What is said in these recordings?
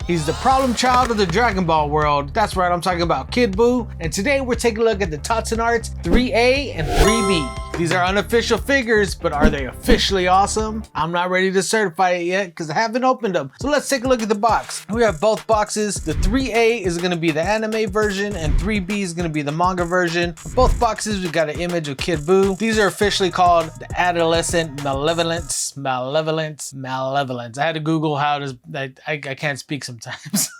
He's the problem child of the Dragon Ball world. That's right, I'm talking about Kid Buu. And today we're taking a look at the Tatsun Arts 3A and 3B. These are unofficial figures, but are they officially awesome? I'm not ready to certify it yet because I haven't opened them. So let's take a look at the box. We have both boxes. The 3A is going to be the anime version and 3B is going to be the manga version. For both boxes, we got an image of Kid Buu. These are officially called the Adolescent Malevolence. I had to Google how to, I can't speak sometimes.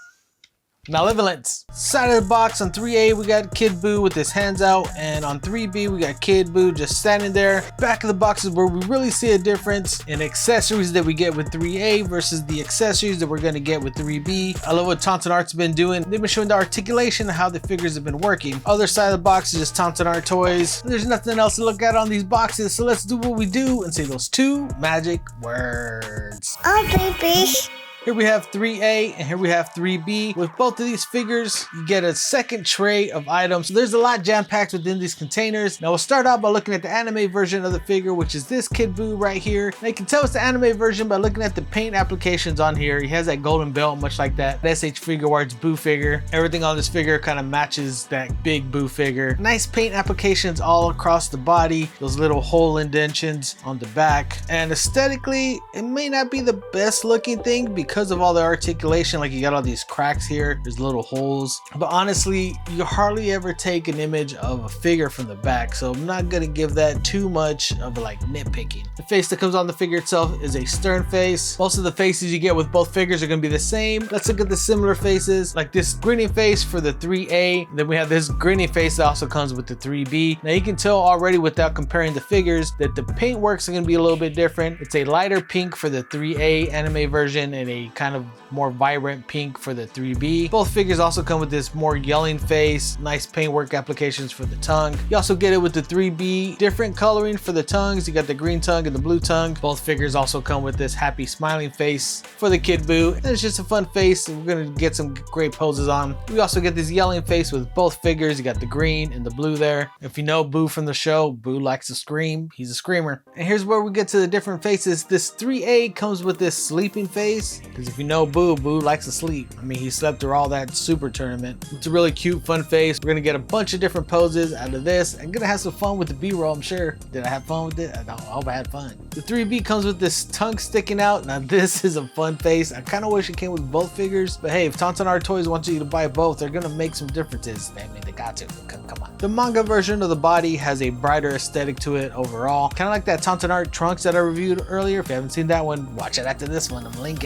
Malevolence. Side of the box on 3A we got Kid Buu with his hands out, and on 3B we got Kid Buu just standing there. Back of the box is where we really see a difference in accessories that we get with 3A versus the accessories that we're going to get with 3B. I love what Tonsen Art's been doing. They've been showing the articulation of how the figures have been working. Other side of the box is just Tonsen Art toys. There's nothing else to look at on these boxes, so let's do what we do and say those two magic words. Oh baby. Here we have 3A and here we have 3B. With both of these figures, you get a second tray of items. So there's a lot jam-packed within these containers. Now we'll start out by looking at the anime version of the figure, which is this Kid Buu right here. Now you can tell it's the anime version by looking at the paint applications on here. He has that golden belt, much like that SH Figuarts Buu figure. Everything on this figure kind of matches that big Buu figure. Nice paint applications all across the body. Those little hole indentions on the back. And aesthetically, it may not be the best looking thing because of all the articulation. Like you got all these cracks here, there's little holes, but honestly you hardly ever take an image of a figure from the back, so I'm not gonna give that too much of like nitpicking. The face that comes on the figure itself is a stern face. Most of the faces you get with both figures are gonna be the same. Let's look at the similar faces, like this grinning face for the 3A, then we have this grinning face that also comes with the 3B. Now you can tell already without comparing the figures that the paint works are gonna be a little bit different. It's a lighter pink for the 3A anime version and a kind of more vibrant pink for the 3B. Both figures also come with this more yelling face, nice paintwork applications for the tongue. You also get it with the 3B, different coloring for the tongues. You got the green tongue and the blue tongue. Both figures also come with this happy smiling face for the Kid Buu. And it's just a fun face. We're gonna get some great poses on. We also get this yelling face with both figures. You got the green and the blue there. If you know Buu from the show, Buu likes to scream. He's a screamer. And here's where we get to the different faces. This 3A comes with this sleeping face, because if you know Buu likes to sleep. I mean, he slept through all that super tournament. It's a really cute, fun face. We're gonna get a bunch of different poses out of this. I'm gonna have some fun with the B-roll, I'm sure. Did I have fun with it? I hope I had fun. The 3B comes with this tongue sticking out. Now this is a fun face. I kind of wish it came with both figures, but hey, if Tonsen Art Toys wants you to buy both, they're gonna make some differences. I mean, they got to. Come on. The manga version of the body has a brighter aesthetic to it overall. Kind of like that Tonsen Art Trunks that I reviewed earlier. If you haven't seen that one, watch it after this one. I'm gonna link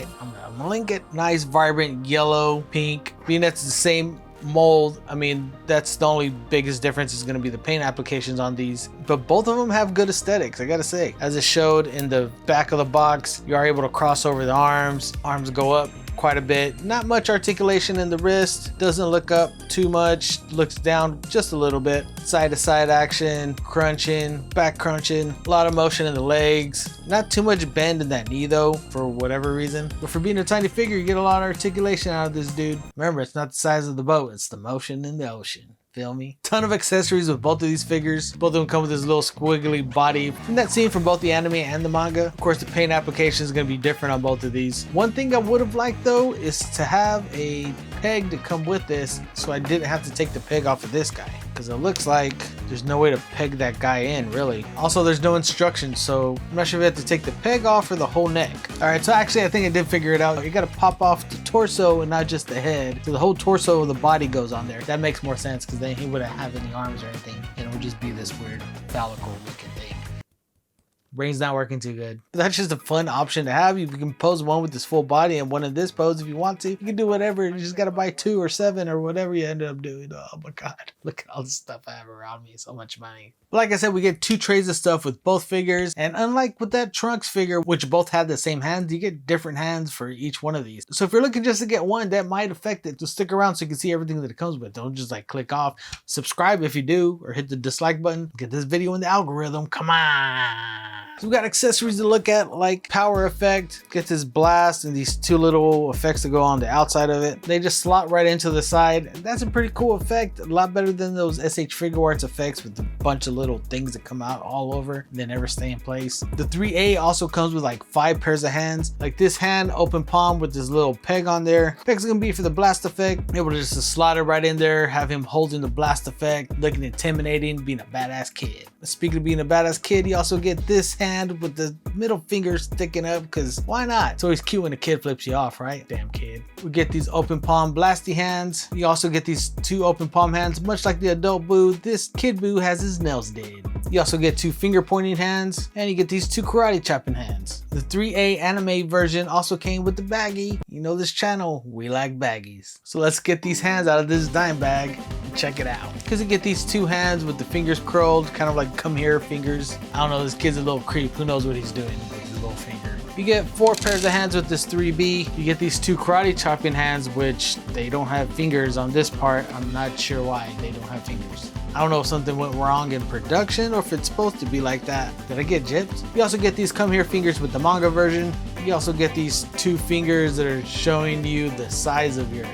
it. Nice, vibrant yellow, pink. Being that's the same mold, I mean, that's the only biggest difference is going to be the paint applications on these, but both of them have good aesthetics, I gotta say. As it showed in the back of the box, you are able to cross over the arms go up quite a bit. Not much articulation in the wrist, doesn't look up too much, looks down just a little bit. Side to side action, crunching, back crunching, a lot of motion in the legs. Not too much bend in that knee though, for whatever reason. But for being a tiny figure, you get a lot of articulation out of this dude. Remember, it's not the size of the boat, it's the motion in the ocean. Feel me? Ton of accessories with both of these figures. Both of them come with this little squiggly body from that scene from both the anime and the manga. Of course, the paint application is going to be different on both of these. One thing I would have liked though is to have a peg to come with this, so I didn't have to take the peg off of this guy, because it looks like there's no way to peg that guy in, really. Also, there's no instructions, so I'm not sure if you have to take the peg off or the whole neck. All right, so actually I think I did figure it out. You got to pop off the torso and not just the head, so the whole torso of the body goes on there. That makes more sense, because then he wouldn't have any arms or anything, and it would just be this weird phallical looking thing. Brain's not working too good. But that's just a fun option to have. You can pose one with this full body and one in this pose if you want to. You can do whatever. You just got to buy 2 or 7 or whatever you end up doing. Oh my God. Look at all the stuff I have around me. So much money. But like I said, we get 2 trays of stuff with both figures. And unlike with that Trunks figure, which both have the same hands, you get different hands for each one of these. So if you're looking just to get one, that might affect it. So stick around so you can see everything that it comes with. Don't just like click off. Subscribe if you do, or hit the dislike button. Get this video in the algorithm. Come on. So we got accessories to look at, like power effect, get this blast and these two little effects that go on the outside of it. They just slot right into the side. That's a pretty cool effect, a lot better than those SH Figure Arts effects with a bunch of little things that come out all over and they never stay in place. The 3A also comes with like 5 pairs of hands, like this hand, open palm with this little peg on there. Peg's gonna be for the blast effect. Able to just slide it right in there, have him holding the blast effect, looking intimidating, being a badass kid. Speaking of being a badass kid, you also get this hand with the middle finger sticking up, because why not? It's always cute when a kid flips you off, right? Damn kid. We get these open palm blasty hands. You also get these 2 open palm hands, much like the adult Boo. This kid Boo has his nails did. You also get 2 finger pointing hands, and you get these 2 karate chopping hands. The 3A anime version also came with the baggie. You know this channel, we like baggies. So let's get these hands out of this dime bag and check it out. Because you get these 2 hands with the fingers curled, kind of like come here fingers. I don't know, this kid's a little creep. Who knows what he's doing with his little finger. You get 4 pairs of hands with this 3B. You get these 2 karate chopping hands, which they don't have fingers on this part. I'm not sure why they don't have fingers. I don't know if something went wrong in production or if it's supposed to be like that. Did I get gypped? You also get these come here fingers with the manga version. You also get these 2 fingers that are showing you the size of your...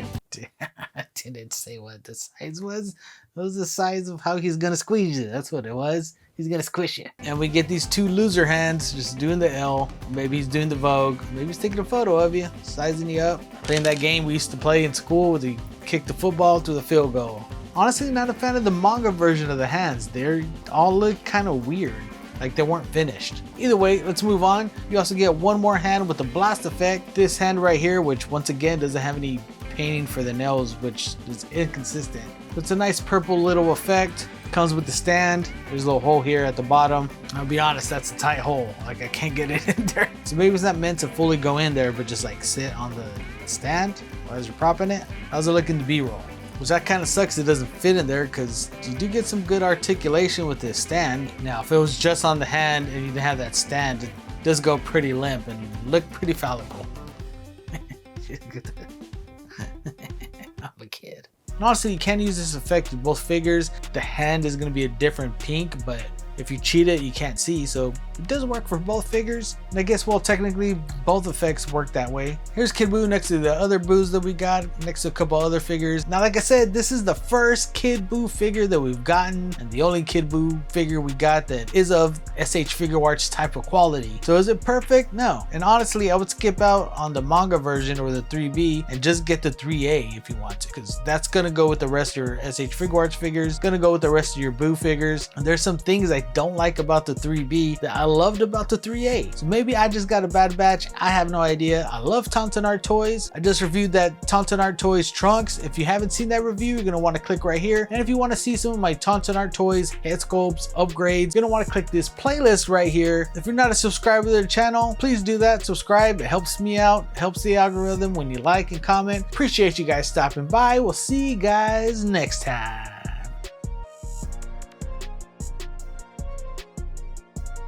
I didn't say what the size was. It was the size of how he's gonna squeeze you. That's what it was. He's gonna squish you. And we get these 2 loser hands just doing the L. Maybe he's doing the Vogue. Maybe he's taking a photo of you, sizing you up. Playing that game we used to play in school where you kick the football to the field goal. Honestly, not a fan of the manga version of the hands. They all look kind of weird, like they weren't finished. Either way, let's move on. You also get 1 more hand with the blast effect. This hand right here, which once again doesn't have any painting for the nails, which is inconsistent. It's a nice purple little effect. Comes with the stand. There's a little hole here at the bottom. I'll be honest, that's a tight hole. Like I can't get it in there. So maybe it's not meant to fully go in there, but just like sit on the stand as you're propping it. How's it looking to B-roll? Which that kind of sucks it doesn't fit in there, because you do get some good articulation with this stand. Now if it was just on the hand and you didn't have that stand, it does go pretty limp and look pretty fallible. I'm a kid. And honestly, you can use this effect with both figures. The hand is going to be a different pink, but if you cheat it, you can't see, so it does work for both figures. And I guess, well, technically both effects work that way. Here's Kid Boo next to the other Boos that we got, next to a couple other figures. Now, like I said, this is the first Kid Boo figure that we've gotten, and the only Kid Boo figure we got that is of SH Figure Arts type of quality. So is it perfect? No. And honestly, I would skip out on the manga version or the 3B and just get the 3A if you want to, because that's gonna go with the rest of your SH Figure Arts figures, gonna go with the rest of your Boo figures. And there's some things I don't like about the 3B that I loved about the 3A. So maybe I just got a bad batch. I have no idea. I love Tonsen Art Toys. I just reviewed that Tonsen Art Toys trunks. If you haven't seen that review, you're gonna want to click right here. And if you want to see some of my Tonsen Art Toys head sculpts, upgrades, you're gonna want to click this playlist right here. If you're not a subscriber to the channel, please do that. Subscribe. It helps me out, helps the algorithm when you like and comment. Appreciate you guys stopping by. We'll see you guys next time.